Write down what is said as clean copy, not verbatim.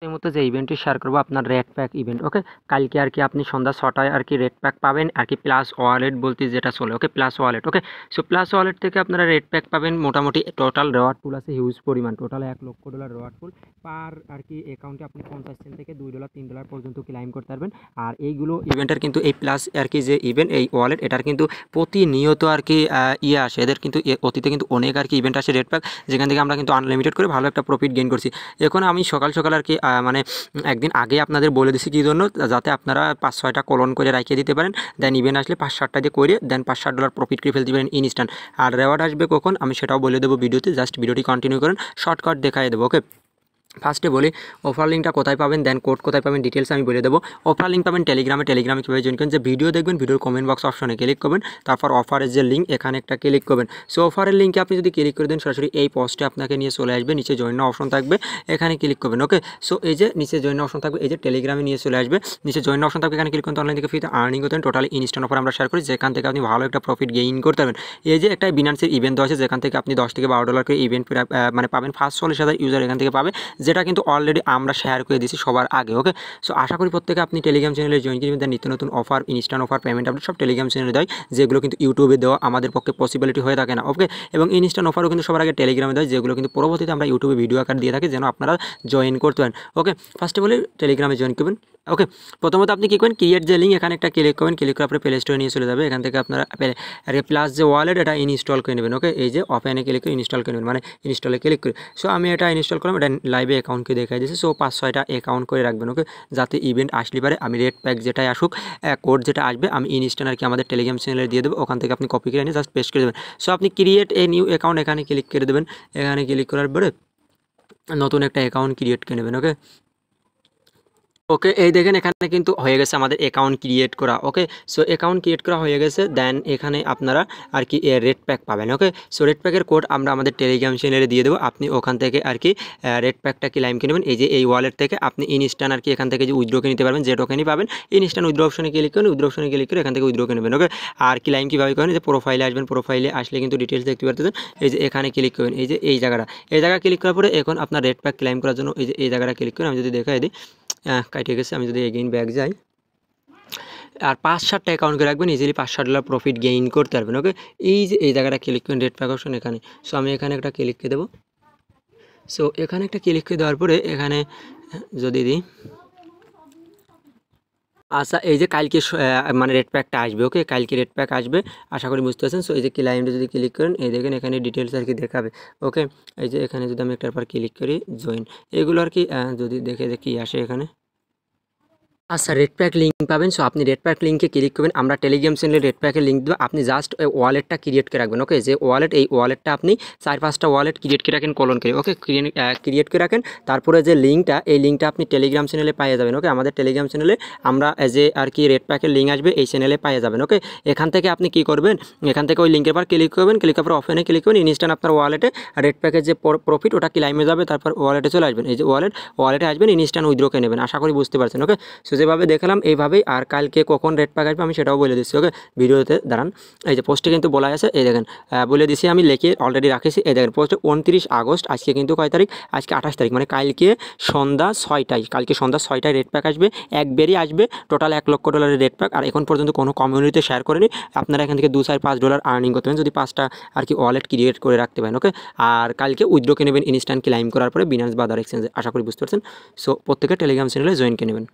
এই মতো যে ইভেন্টটি শেয়ার করবো আপনার রেড প্যাক ইভেন্ট। ওকে, কালকে আর কি আপনি সন্ধ্যা 6টায় আর কি রেড প্যাক পাবেন আর কি, প্লাস ওয়ালেট বলতে যেটা চলে। ওকে, প্লাস ওয়ালেট। ওকে, সো প্লাস ওয়ালেট থেকে আপনারা রেড প্যাক পাবেন মোটামুটি টোটাল রেওয়ার্ড পুল আছে হিউজ পরিমাণ, টোটাল $1,00,000 রেওয়ার্ড পুল পার আর কি অ্যাকাউন্টে আপনি 50 সেন্ট থেকে $2 $3 পর্যন্ত ক্লাইম করতে পারবেন। আর এইগুলো ইভেন্টের কিন্তু এই প্লাস আর কি যে ইভেন্ট এই ওয়ালেট এটার কিন্তু প্রতিনিয়ত আর কি ইয়ে আসে, এদের কিন্তু অতীতে কিন্তু অনেক আর কি ইভেন্ট আসে রেড প্যাক, যেখান থেকে আমরা কিন্তু আনলিমিটেড করে ভালো একটা প্রফিট গেইন করছি। এখন আমি সকাল সকাল আর কি মানে একদিন আগে আপনাদের বলে দিছি কী জন্য, যাতে আপনারা 5-6টা কলন করে রাখিয়ে দিতে পারেন, দেন ইভেন্ট আসলে 5-7টা দিয়ে করে দেন $5-7 প্রফিট করে ফেলতে পারেন ইনস্ট্যান্ট। আর রেওয়ার্ড আসবে কখন আমি সেটাও বলে দেবো ভিডিওতে, জাস্ট ভিডিওটি কন্টিনিউ করেন, শর্টকাট দেখাই দেবো। ওকে, ফার্স্টে বলি অফার লিঙ্কটা কোথায় পাবেন, দেন কোড কোথায় পাবেন, ডিটেলস আমি বলে দেবো। অফার লিঙ্ক পাবেন টেলিগ্রামে কীভাবে জয়েন করেন, যে ভিডিও দেখবেন ভিডিওর কমেন্ট বক্স অপশনে ক্লিক করবেন, তারপর অফারের যে লিঙ্ক এখানে একটা ক্লিক করবেন। সো অফারের লিঙ্কে আপনি যদি ক্লিক করে দেন সরাসরি এই পোস্টে আপনাকে নিয়ে চলে আসবে, নিচে জয়েন অপশন থাকবে এখানে ক্লিক করবেন। ওকে, সো এই যে নিচে জয়েন অপশন থাকবে, এই যে টেলিগ্রামে নিয়ে চলে আসবে, নিচে জয়েন অপশন থাকবে এখানে ক্লিক করতে অনলাইন থেকে ফ্রিতে আর্নিং করতেন। টোটালি ইনস্ট্যান্ট অফার আমরা শেয়ার করি, যেখান থেকে আপনি ভালো একটা প্রফিট গেইন করতে পারবেন। এই যে একটা বিনান্সের ইভেন্ট আছে, যেখান থেকে আপনি $10 থেকে $12 করে ইভেন্ট মানে পাবেন, ফার্স্ট 40,000 ইউজার এখান থেকে পাবে, যেটা কিন্তু অলরেডি আমরা শেয়ার করে দিয়েছি সবার আগে। ওকে, সো আশা করি প্রত্যেকে আপনি টেলিগ্রাম চ্যানেলে জয়েন করবেন, তার নিত্য নতুন offer, instant offer, payment update সব টেলিগ্রাম চ্যানেলে দেয়, যেগুলো কিন্তু ইউটিউবে দেওয়া আমাদের পক্ষে পসিবিলিটি হয়ে থাকে না। ওকে, এবং ইনস্ট্যান্ট অফারও কিন্তু সবার আগে টেলিগ্রামে দেয়, যেগুলো কিন্তু পরবর্তীতে আমরা ইউটিউবে ভিডিও আকার দিয়ে থাকি, যেন আপনারা জয়েন করতে পারেন। ওকে, ফার্স্টে বলি টেলিগ্রামে জয়েন করবেন। ওকে, প্রথমত আপনি কী করবেন, ক্রিয়েট যে লিঙ্ক এখানে একটা ক্লিক করবেন, ক্লিক করার পরে প্লে স্টোরে নিয়ে চলে যাবে, এখান থেকে আপনারা আর প্লাস যে ওয়ালেট এটা ইনস্টল করে নেবেন। ওকে, এই যে ওপেনে ক্লিক করে ইনস্টল করে নেবেন, মানে ইনস্টলে ক্লিক করে। সো আমি এটা ইনস্টল করলাম, এটা লাইভে অ্যাকাউন্টকে দেখাই দিয়েছি। সো 5-6টা অ্যাকাউন্ট করে রাখবেন। ওকে, যাতে ইভেন্ট আসলে পারে আমি রেড প্যাক যেটাই আসুক কোড যেটা আসবে আমি ইনস্ট্যান্ট আর কি আমাদের টেলিগ্রাম চ্যানেলে দিয়ে দেবো, ওখান থেকে আপনি কপি করে নিয়ে জাস্ট পেস্ট করে দেবেন। সো আপনি ক্রিয়েট এ নিউ অ্যাকাউন্ট এখানে ক্লিক করে দেবেন, এখানে ক্লিক করার পরে নতুন একটা অ্যাকাউন্ট ক্রিয়েট করে নেবেন। ওকে, ওকে, এই দেখেন এখানে কিন্তু হয়ে গেছে আমাদের অ্যাকাউন্ট ক্রিয়েট করা। ওকে, সো অ্যাকাউন্ট ক্রিয়েট করা হয়ে গেছে, দেন এখানে আপনারা আর কি রেড প্যাক পাবেন। ওকে, সো রেড প্যাকের কোড আমরা আমাদের টেলিগ্রাম চ্যানেলে দিয়ে দেবো, আপনি ওখান থেকে আর কি রেড প্যাকটা ক্লাইম কিনে নেবেন। এই যে এই ওয়ালেট থেকে আপনি ইনস্ট্যান্ট আর কি এখান থেকে যে উইথড্র করে নিতে পারবেন, যে টোকেনই পাবেন ইনস্ট্যান্ট উইথড্র অপশনে ক্লিক করেন, উইথড্র অপশনে ক্লিক করে এখান থেকে উইথড্র করে নেবেন। ওকে, আর ক্লাইম কীভাবে করেন, যে প্রোফাইলে আসবেন, প্রোফাইলে আসলে কিন্তু ডিটেলস দেখতে পারতেছেন, এই যে এখানে ক্লিক করবেন, এই যে এই জায়গাটা ক্লিক করার পরে এখন আপনার রেড প্যাক ক্লাইম করার জন্য এই যে এই জায়গাটা ক্লিক করেন। আমি যদি দেখাই দিই, কাটে গেছে, আমি যদি এগেইন ব্যাক যাই, আর 5-7টা অ্যাকাউন্ট করে রাখবেন, ইজিলি $5-7 প্রফিট গেইন করতে পারবেন। ওকে, এই যে এই জায়গাটা ক্লিক করেন রেড প্যাক অপশন এখানে। সো আমি এখানে একটা ক্লিক করে দেবো। সো এখানে একটা ক্লিক করে দেওয়ার পরে এখানে যদি দিই, আচ্ছা এই যে কালকে মানে রেড প্যাকটা আসবে। ওকে, কালকে রেড প্যাক আসবে, আশা করি বুঝতে পারছেন। সো এই যে ক্লাইন্টে যদি ক্লিক করেন, এই দেখেন এখানে ডিটেলস আর কি দেখাবে। ওকে, এই যে এখানে যদি আমি একটার পর ক্লিক করি জয়েন, এগুলো আর কি যদি দেখে যে কী আসে এখানে। আচ্ছা, রেড প্যাক লিঙ্ক পাবেন। সো আপনি রেড প্যাক লিঙ্কে ক্লিক করবেন, আমরা টেলিগ্রাম চ্যানেলে রেড প্যাকের লিঙ্ক দেবো, আপনি জাস্ট ওয়ালেটটা ক্রিয়েট করে রাখবেন। ওকে, যে ওয়ালেট এই ওয়ালেটটা আপনি 4-5টা ওয়ালেট ক্রিয়েট করে রাখেন কলন করে। ওকে, ক্রিয়েট করে রাখেন, তারপরে যে লিঙ্কটা এই লিঙ্কটা আপনি টেলিগ্রাম চ্যানেলে পেয়ে যাবেন। ওকে, আমাদের টেলিগ্রাম চ্যানেলে আমরা যে আর কি রেড প্যাকের লিঙ্ক আসবে এই চ্যানেলে পেয়ে যাবেন। ওকে, এখান থেকে আপনি কি করবেন, এখান থেকে ওই লিঙ্কের পর ক্লিক করবেন, ক্লিক করার পর অফেনে ক্লিক করবেন, ইনস্ট্যান্ট আপনার ওয়ালেটে রেড প্যাকের যে প্রফিট ওটা ক্লাইমে যাবে, তারপর ওয়ালেটে চলে আসবেন, এই যে ওয়ালেটে আসবেন, ইনস্ট্যান্ট উইথড্র করে নেবেন। আশা করি বুঝতে পারছেন। ওকে, সো যেভাবে দেখালাম এইভাবেই, আর কালকে কখন রেড প্যাক আসবে আমি সেটাও বলে দিচ্ছি। ওকে, ভিডিওতে দাঁড়ান, এই যে পোস্টে কিন্তু বলা আছে, এই দেখেন বলে দিছি, আমি লিখে অলরেডি রাখেছি। এই দেখেন পোস্টে 29 আগস্ট, আজকে কিন্তু কয় তারিখ, আজকে 28 তারিখ, মানে কালকে সন্ধ্যা 6টায় রেড প্যাক আসবে, একবারই আসবে, টোটাল $1,00,000 রেড প্যাক। আর এখন পর্যন্ত কোনো কমিউনিটিতে শেয়ার করেনি, আপনারা এখান থেকে $2-5 আর্নিং করতে পারেন যদি 5টা আর কি ওয়ালেট ক্রিয়েট করে রাখতে পারেন। ওকে, আর কালকে উইথড্র কিনে নেবেন ইনস্ট্যান্ট ক্লাইম করার পরে বিনান্স বা আদার এক্সচেঞ্জে। আশা করি বুঝতে পারছেন। সো প্রত্যেকে টেলিগ্রাম চ্যানেলে জয়েন করে নেবেন।